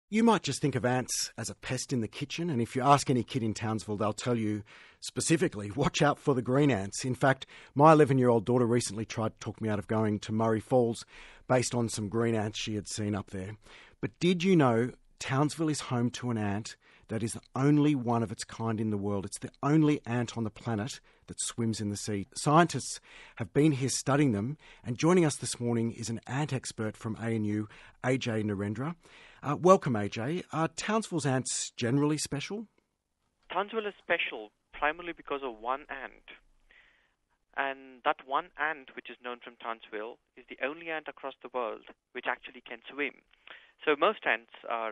You might just think of ants as a pest in the kitchen, and if you ask any kid in Townsville, they'll tell you specifically, watch out for the green ants. In fact, my 11-year-old daughter recently tried to talk me out of going to Murray Falls based on some green ants she had seen up there. But did you know Townsville is home to an ant that is the only one of its kind in the world? It's the only ant on the planet that swims in the sea. Scientists have been here studying them, and joining us this morning is an ant expert from ANU, Ajay Narendra. Welcome, Ajay. Are Townsville's ants generally special? Townsville is special primarily because of one ant. And that one ant, which is known from Townsville, is the only ant across the world which actually can swim. So most ants are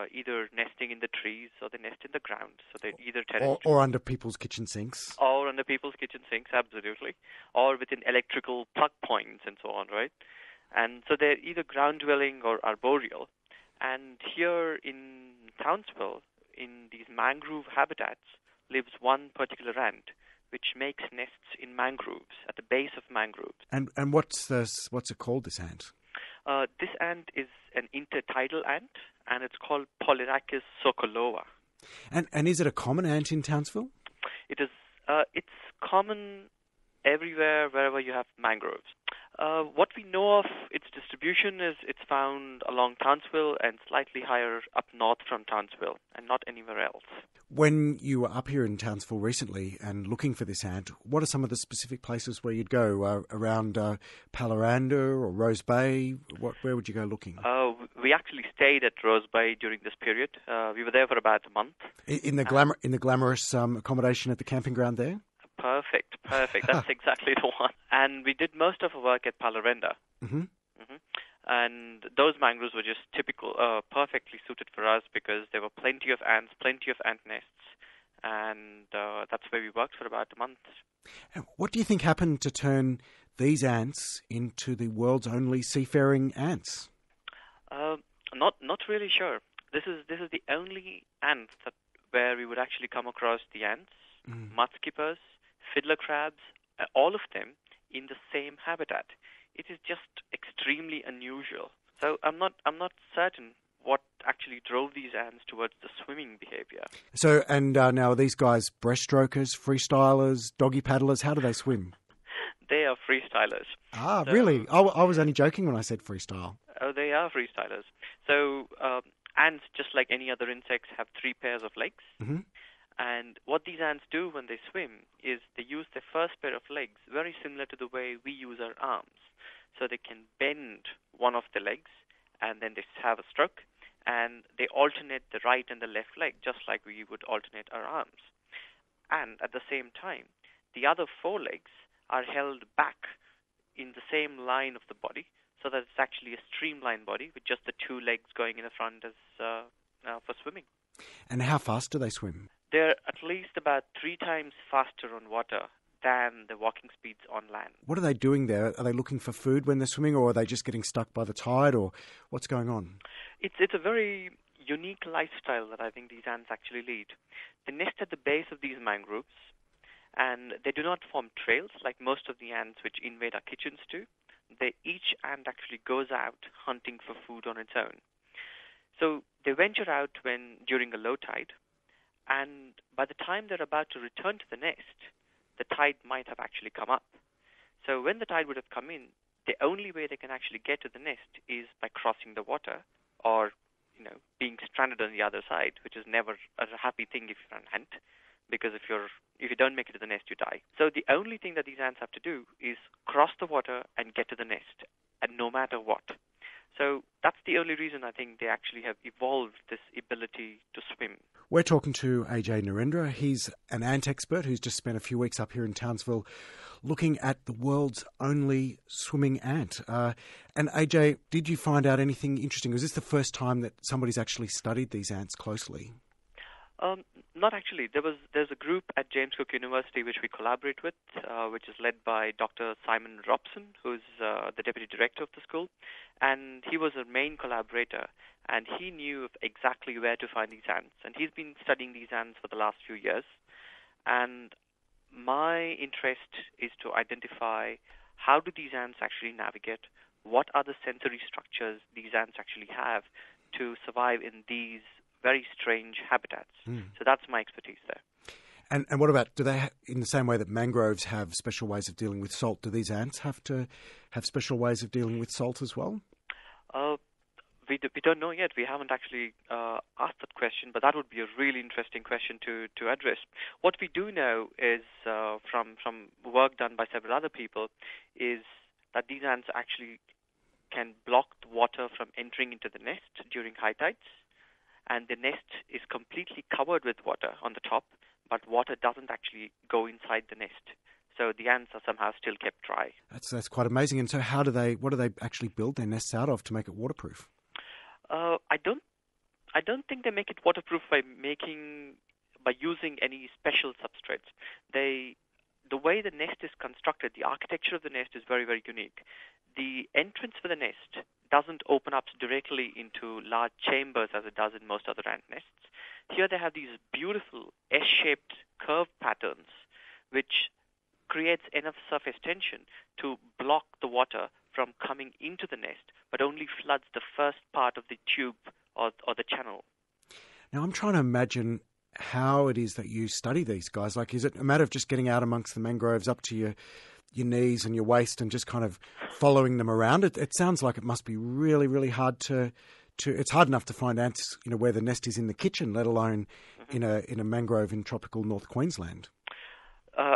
either nesting in the trees or they nest in the ground. So they're either terrestrial. Or under people's kitchen sinks. Or under people's kitchen sinks, absolutely. Or within electrical plug points and so on, right? And so they're either ground-dwelling or arboreal. And here in Townsville, in these mangrove habitats, lives one particular ant which makes nests in mangroves, at the base of mangroves. And what's it called, this ant? This ant is an intertidal ant, and it's called Polyrhachis sokolova. And is it a common ant in Townsville? It is. It's common everywhere, wherever you have mangroves. What we know of its distribution is it's found along Townsville and slightly higher up north from Townsville, and not anywhere else. When you were up here in Townsville recently and looking for this ant, what are some of the specific places where you'd go? Around Pallaranda or Rose Bay? Where would you go looking? We actually stayed at Rose Bay during this period. We were there for about a month. In the glamorous accommodation at the camping ground there? Perfect. That's exactly the one. And we did most of our work at Pallaranda. Mm-hmm. And those mangroves were just typical, perfectly suited for us because there were plenty of ants, plenty of ant nests. And that's where we worked for about a month. And what do you think happened to turn these ants into the world's only seafaring ants? Not really sure. This is the only ant where we would actually come across the ants, mudskippers, fiddler crabs, all of them in the same habitat. It is just extremely unusual. So I'm not certain what actually drove these ants towards the swimming behavior. So, and now are these guys breaststrokers, freestylers, doggy paddlers? How do they swim? They are freestylers. Ah, so, really? I was only joking when I said freestyle. Oh, they are freestylers. So ants, just like any other insects, have 3 pairs of legs. Mm-hmm. And what these ants do when they swim is they use their first pair of legs very similar to the way we use our arms. So they can bend one of the legs, and then they have a stroke, and they alternate the right and the left leg, just like we would alternate our arms. And at the same time, the other 4 legs are held back in the same line of the body, so that it's actually a streamlined body with just the 2 legs going in the front as for swimming. And how fast do they swim? They're at least about 3 times faster on water than the walking speeds on land. What are they doing there? Are they looking for food when they're swimming, or are they just getting stuck by the tide, or what's going on? It's a very unique lifestyle that I think these ants actually lead. They nest at the base of these mangroves, and they do not form trails like most of the ants which invade our kitchens do. Each ant actually goes out hunting for food on its own. So they venture out during a low tide, and by the time they're about to return to the nest, the tide might have actually come up. So when the tide would have come in, the only way they can actually get to the nest is by crossing the water or, being stranded on the other side, which is never a happy thing if you're an ant, because if you don't make it to the nest, you die. So the only thing that these ants have to do is cross the water and get to the nest, and no matter what. So that's the only reason I think they actually have evolved this ability to swim. We're talking to Ajay Narendra. He's an ant expert who's just spent a few weeks up here in Townsville looking at the world's only swimming ant. And Ajay, did you find out anything interesting? Was this the first time that somebody's actually studied these ants closely? Not actually. There's a group at James Cook University which we collaborate with, which is led by Dr. Simon Robson, who's the deputy director of the school, and he was a main collaborator, and he knew exactly where to find these ants, and he's been studying these ants for the last few years. And my interest is to identify how do these ants actually navigate, what are the sensory structures these ants actually have to survive in these very strange habitats. Mm. So that's my expertise there. And what about, do they, in the same way that mangroves have special ways of dealing with salt, do these ants have to have special ways of dealing with salt as well? We don't know yet. We haven't actually asked that question, but that would be a really interesting question to address. What we do know is from work done by several other people is that these ants actually can block the water from entering into the nest during high tides, and the nest is completely covered with water on the top, but water doesn't actually go inside the nest. So the ants are somehow still kept dry. That's quite amazing. And so what do they actually build their nests out of to make it waterproof? I don't think they make it waterproof by using any special substrates. The way the nest is constructed, the architecture of the nest is very, very unique. The entrance for the nest doesn't open up directly into large chambers as it does in most other ant nests. Here they have these beautiful S-shaped curved patterns which creates enough surface tension to block the water from coming into the nest, but only floods the first part of the tube or the channel. Now, I'm trying to imagine how it is that you study these guys. Like, is it a matter of just getting out amongst the mangroves up to your knees and your waist and just kind of following them around? It sounds like it must be really, really hard to it's hard enough to find ants, where the nest is in the kitchen, let alone in a mangrove in tropical North Queensland.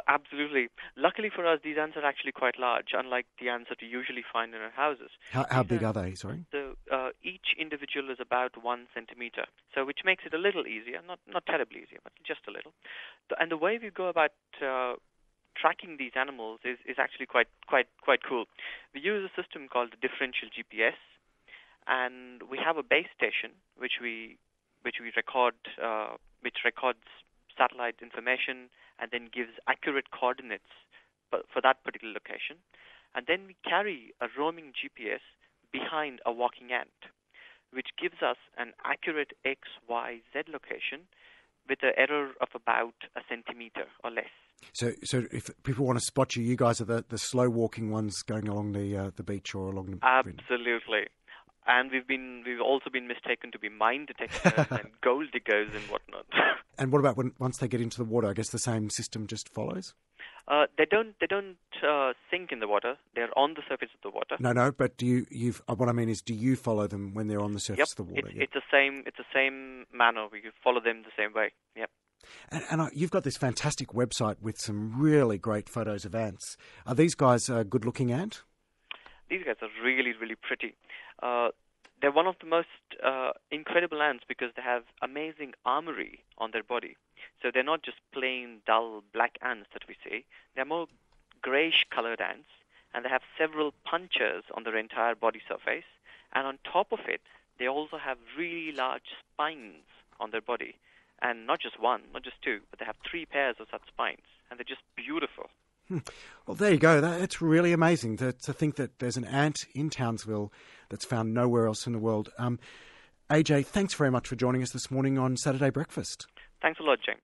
Absolutely. Luckily for us, these ants are actually quite large, unlike the ants that we usually find in our houses. How big are they, sorry? So each individual is about 1 centimeter, so which makes it a little easier, not terribly easier, but just a little. And the way we go about tracking these animals is actually quite cool. We use a system called the differential GPS, and we have a base station which we record, which records satellite information and then gives accurate coordinates for that particular location. And then we carry a roaming GPS behind a walking ant, which gives us an accurate X, Y, Z location with an error of about a centimeter or less. So if people want to spot you, you guys are the slow walking ones going along the beach or along the... Absolutely. And we've also been mistaken to be mine detectors and gold diggers and whatnot. And what about once they get into the water? I guess the same system just follows? They don't sink in the water. They're on the surface of the water. No. But what I mean is, do you follow them when they're on the surface of the water? It's the same manner. We follow them the same way. Yep. And you've got this fantastic website with some really great photos of ants. Are these guys a good-looking ant? These guys are really, really pretty. They're one of the most incredible ants because they have amazing armory on their body. So they're not just plain, dull, black ants that we see. They're more grayish-colored ants, and they have several punctures on their entire body surface. And on top of it, they also have really large spines on their body. And not just one, not just two, but they have 3 pairs of such spines. And they're just beautiful. Well, there you go. That's really amazing to think that there's an ant in Townsville that's found nowhere else in the world. AJ, thanks very much for joining us this morning on Saturday Breakfast. Thanks a lot, James.